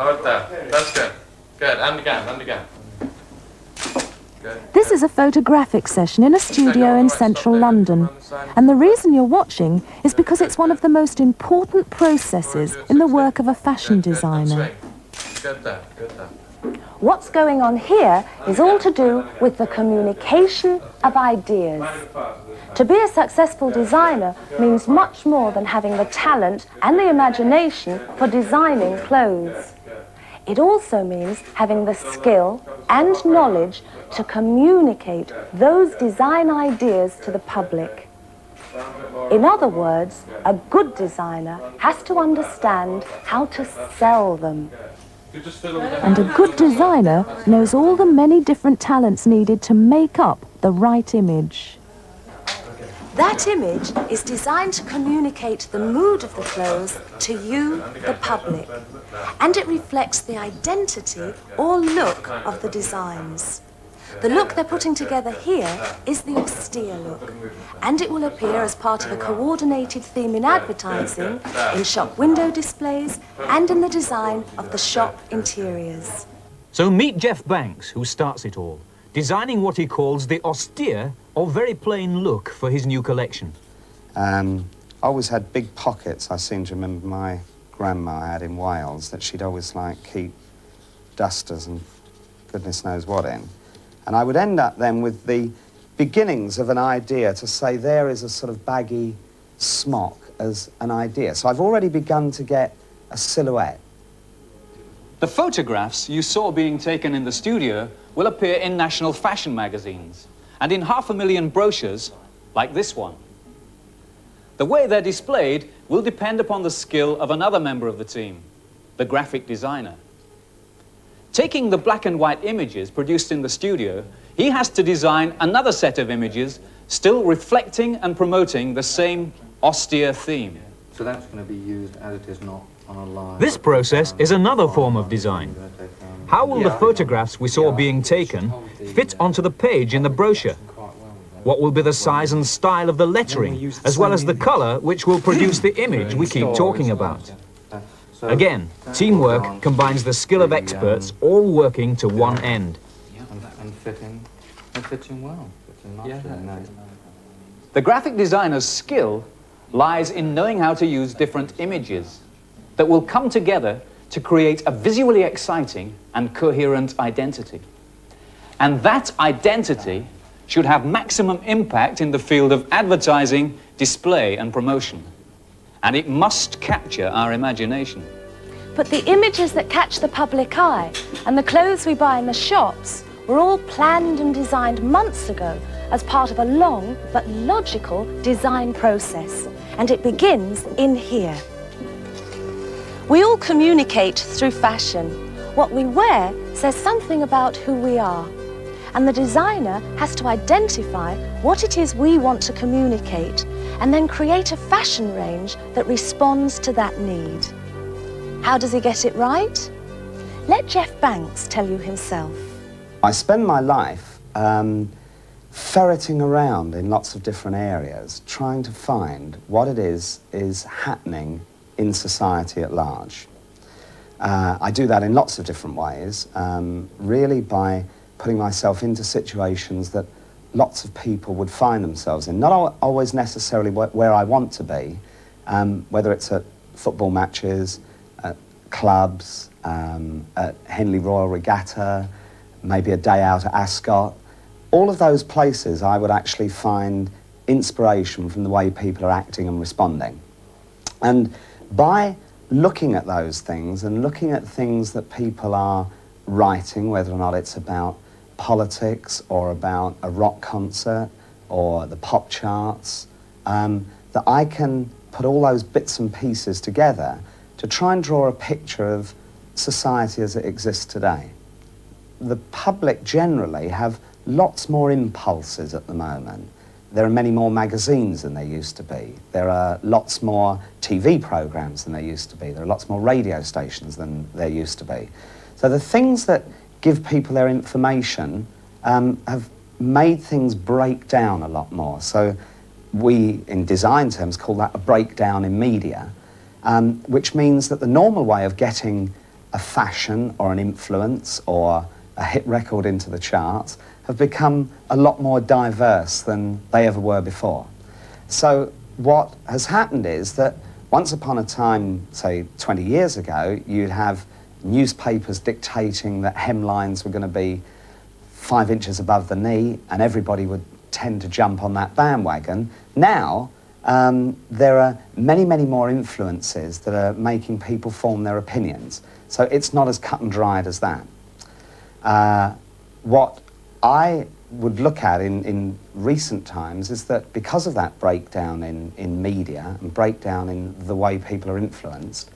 hold there. That's good. Good, and again. Good. This is a photographic session in a studio in central London. And the reason you're watching is because it's one of the most important processes in the work of a fashion designer. Good there. What's going on here is all to do with the communication of ideas. To be a successful designer means much more than having the talent and the imagination for designing clothes. It also means having the skill and knowledge to communicate those design ideas to the public. In other words, a good designer has to understand how to sell them. And a good designer knows all the many different talents needed to make up the right image. That image is designed to communicate the mood of the clothes to you, the public, and it reflects the identity or look of the designs. The look they're putting together here is the austere look, and it will appear as part of a coordinated theme in advertising, in shop window displays, and in the design of the shop interiors. So meet Jeff Banks, who starts it all, designing what he calls the austere or very plain look for his new collection. I always had big pockets. I seem to remember my grandma had in Wales that she'd always keep dusters and goodness knows what in. And I would end up then with the beginnings of an idea to say there is a sort of baggy smock as an idea. So I've already begun to get a silhouette. The photographs you saw being taken in the studio will appear in national fashion magazines and in 500,000 brochures like this one. The way they're displayed will depend upon the skill of another member of the team, the graphic designer. Taking the black and white images produced in the studio, he has to design another set of images still reflecting and promoting the same austere theme. So that's going to be used as it is, not on a line. This process is another form of design. How will the photographs we saw being taken fit onto the page in the brochure? What will be the size and style of the lettering, as well as the colour which will produce the image we keep talking about? Again, teamwork combines the skill of experts all working to one end. And fitting well. The graphic designer's skill lies in knowing how to use different images that will come together to create a visually exciting and coherent identity. And that identity should have maximum impact in the field of advertising, display and promotion. And it must capture our imagination. But the images that catch the public eye and the clothes we buy in the shops were all planned and designed months ago as part of a long but logical design process. And it begins in here. We all communicate through fashion. What we wear says something about who we are. And the designer has to identify what it is we want to communicate and then create a fashion range that responds to that need. How does he get it right? Let Jeff Banks tell you himself. I spend my life ferreting around in lots of different areas, trying to find what it is happening in society at large. I do that in lots of different ways, really by putting myself into situations that lots of people would find themselves in. Not always necessarily where I want to be, whether it's at football matches, at clubs, at Henley Royal Regatta, maybe a day out at Ascot. All of those places I would actually find inspiration from the way people are acting and responding. And by looking at those things and looking at things that people are writing, whether or not it's about politics or about a rock concert or the pop charts, that I can put all those bits and pieces together to try and draw a picture of society as it exists today. The public generally have lots more impulses at the moment. There are many more magazines than there used to be. There are lots more TV programs than there used to be. There are lots more radio stations than there used to be. So the things that give people their information have made things break down a lot more. So we, in design terms, call that a breakdown in media, which means that the normal way of getting a fashion or an influence or a hit record into the charts have become a lot more diverse than they ever were before. So what has happened is that once upon a time, say 20 years ago, you'd have newspapers dictating that hemlines were going to be 5 inches above the knee and everybody would tend to jump on that bandwagon. Now, there are many, many more influences that are making people form their opinions. So it's not as cut and dried as that. What I would look at in recent times is that because of that breakdown in media and breakdown in the way people are influenced,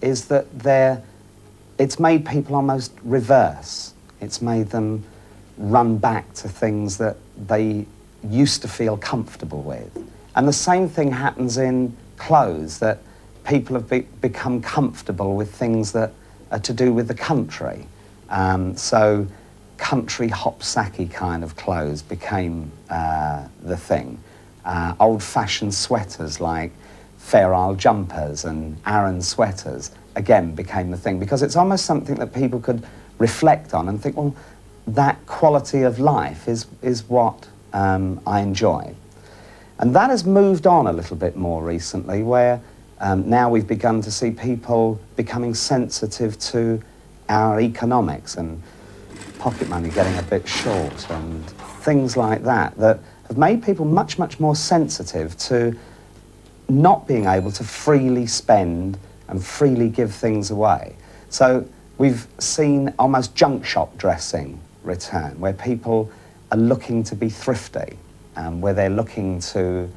is that it's made people almost reverse. It's made them run back to things that they used to feel comfortable with. And the same thing happens in clothes, that people have become comfortable with things that are to do with the country. So country hop-sacky kind of clothes became the thing. Old-fashioned sweaters like Fair Isle jumpers and Aran sweaters, again, became the thing, because it's almost something that people could reflect on and think, well, that quality of life is what I enjoy. And that has moved on a little bit more recently, where now we've begun to see people becoming sensitive to our economics and pocket money getting a bit short and things like that, that have made people much, much more sensitive to not being able to freely spend and freely give things away. So we've seen almost junk shop dressing return, where people are looking to be thrifty, where they're looking to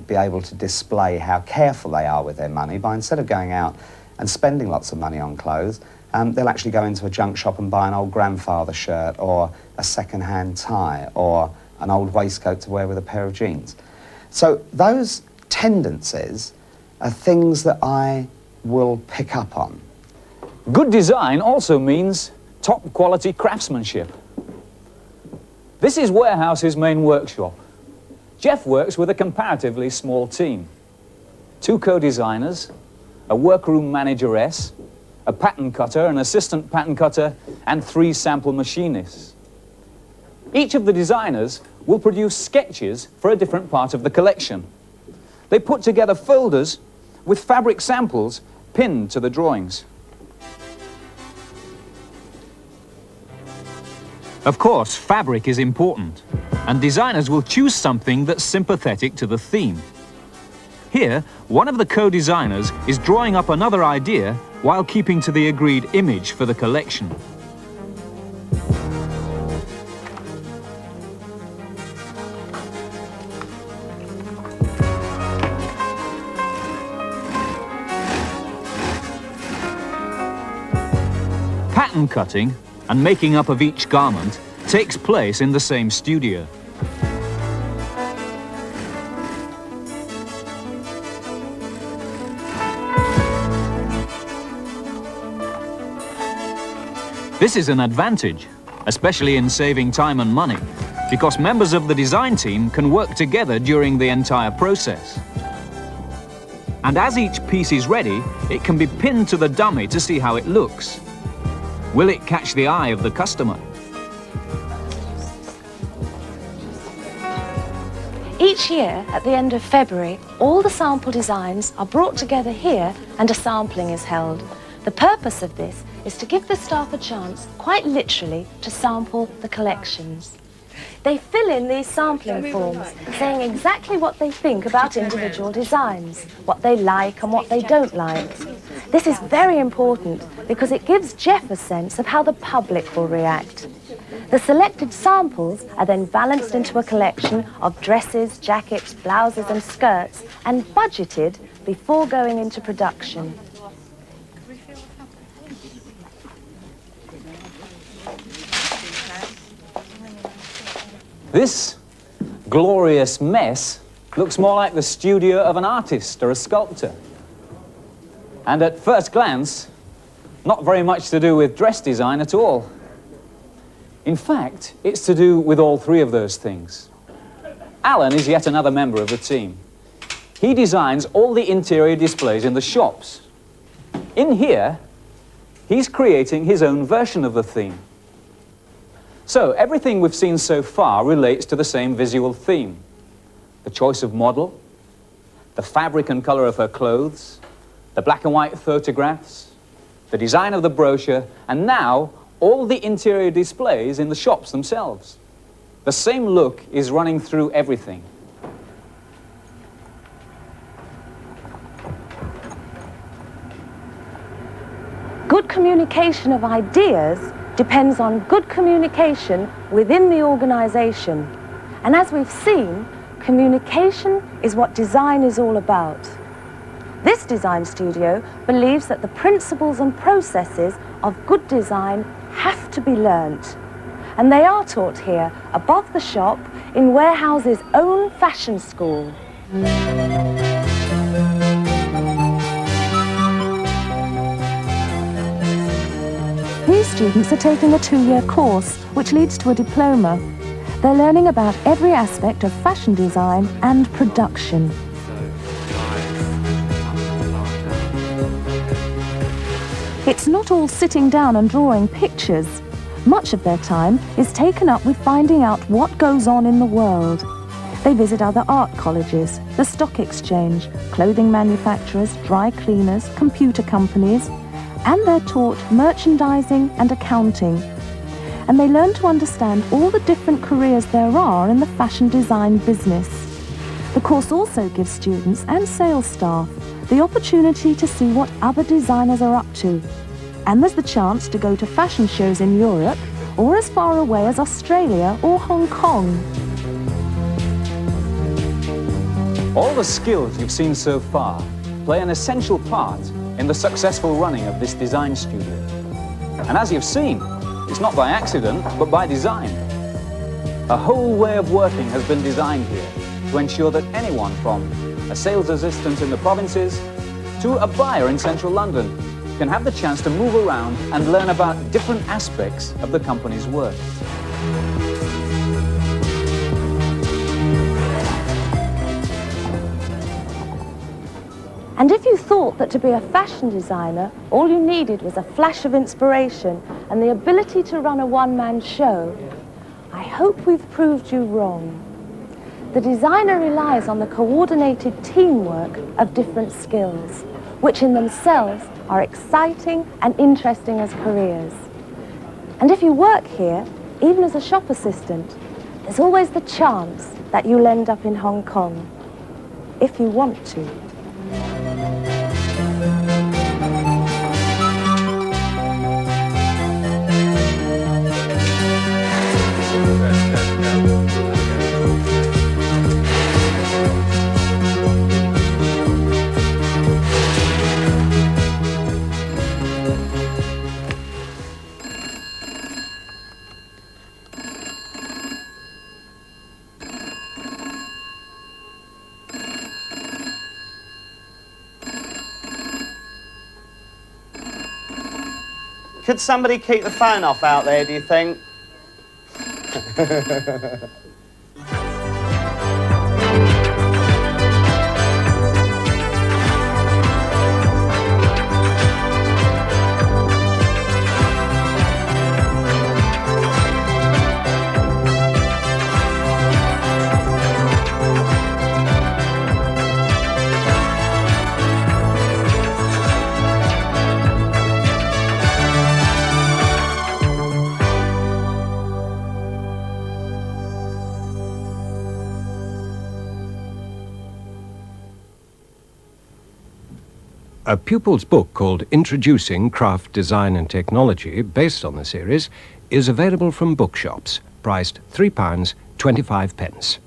be able to display how careful they are with their money by, instead of going out and spending lots of money on clothes, they'll actually go into a junk shop and buy an old grandfather shirt or a second-hand tie or an old waistcoat to wear with a pair of jeans. So those tendencies are things that I will pick up on. Good design also means top quality craftsmanship. This is Warehouse's main workshop. Jeff works with a comparatively small team. 2 co-designers, a workroom manageress, a pattern cutter, an assistant pattern cutter, and 3 sample machinists. Each of the designers will produce sketches for a different part of the collection. They put together folders with fabric samples pinned to the drawings. Of course, fabric is important, and designers will choose something that's sympathetic to the theme. Here, one of the co-designers is drawing up another idea while keeping to the agreed image for the collection. Pattern cutting and making up of each garment takes place in the same studio. This is an advantage, especially in saving time and money, because members of the design team can work together during the entire process. And as each piece is ready, it can be pinned to the dummy to see how it looks. Will it catch the eye of the customer? Each year, at the end of February, all the sample designs are brought together here and a sampling is held. The purpose of this is to give the staff a chance, quite literally, to sample the collections. They fill in these sampling forms, saying exactly what they think about individual designs, what they like and what they don't like. This is very important because it gives Jeff a sense of how the public will react. The selected samples are then balanced into a collection of dresses, jackets, blouses and skirts and budgeted before going into production. This glorious mess looks more like the studio of an artist or a sculptor. And at first glance, not very much to do with dress design at all. In fact, it's to do with all 3 of those things. Alan is yet another member of the team. He designs all the interior displays in the shops. In here, he's creating his own version of the theme. So everything we've seen so far relates to the same visual theme. The choice of model, the fabric and color of her clothes, the black and white photographs, the design of the brochure, and now all the interior displays in the shops themselves. The same look is running through everything. Good communication of ideas depends on good communication within the organisation. And as we've seen, communication is what design is all about. This design studio believes that the principles and processes of good design have to be learnt. And they are taught here, above the shop, in Warehouse's own fashion school. These students are taking a 2-year course, which leads to a diploma. They're learning about every aspect of fashion design and production. It's not all sitting down and drawing pictures. Much of their time is taken up with finding out what goes on in the world. They visit other art colleges, the stock exchange, clothing manufacturers, dry cleaners, computer companies, and they're taught merchandising and accounting. And they learn to understand all the different careers there are in the fashion design business. The course also gives students and sales staff the opportunity to see what other designers are up to. And there's the chance to go to fashion shows in Europe or as far away as Australia or Hong Kong. All the skills you've seen so far play an essential part in the successful running of this design studio. And as you've seen, it's not by accident, but by design. A whole way of working has been designed here to ensure that anyone from a sales assistant in the provinces to a buyer in central London can have the chance to move around and learn about different aspects of the company's work. And if you thought that to be a fashion designer, all you needed was a flash of inspiration and the ability to run a one-man show, I hope we've proved you wrong. The designer relies on the coordinated teamwork of different skills, which in themselves are exciting and interesting as careers. And if you work here, even as a shop assistant, there's always the chance that you'll end up in Hong Kong, if you want to. Could somebody keep the phone off out there, do you think? A pupil's book called Introducing Craft Design and Technology, based on the series, is available from bookshops, priced £3.25.